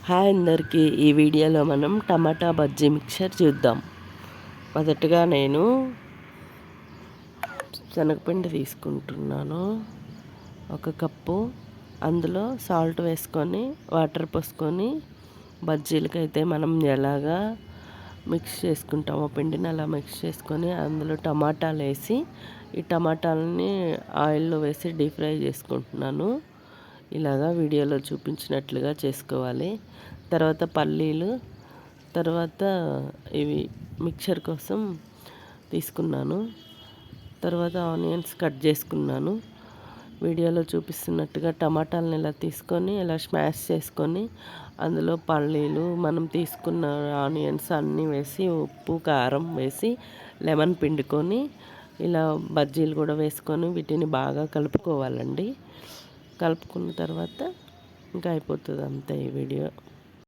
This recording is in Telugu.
హాయ్ అందరికీ. ఈ వీడియోలో మనం టమాటా బజ్జీ మిక్చర్ చూద్దాం. మొదటగా నేను శనగపిండి తీసుకుంటున్నాను 1 కప్పు. అందులో సాల్ట్ వేసుకొని వాటర్ పోసుకొని బజ్జీలకైతే మనం ఎలాగా మిక్స్ చేసుకుంటామో పిండిని అలా మిక్స్ చేసుకొని అందులో టమాటాలు వేసి ఈ టమాటాలని ఆయిల్లో వేసి డీప్ ఫ్రై చేసుకుంటున్నాను. ఇలాగా వీడియోలో చూపించినట్లుగా చేసుకోవాలి. తర్వాత పల్లీలు, తర్వాత ఇవి మిక్చర్ కోసం తీసుకున్నాను. తర్వాత ఆనియన్స్ కట్ చేసుకున్నాను. వీడియోలో చూపిస్తున్నట్టుగా టమాటాలను ఇలా తీసుకొని ఇలా స్మాష్ చేసుకొని అందులో పల్లీలు, మనం తీసుకున్న ఆనియన్స్ అన్నీ వేసి ఉప్పు కారం వేసి లెమన్ పిండుకొని ఇలా బజ్జీలు కూడా వేసుకొని వీటిని బాగా కలుపుకోవాలండి. కలుపుకున్న తర్వాత ఇంకా అయిపోతుంది అంతే ఈ వీడియో.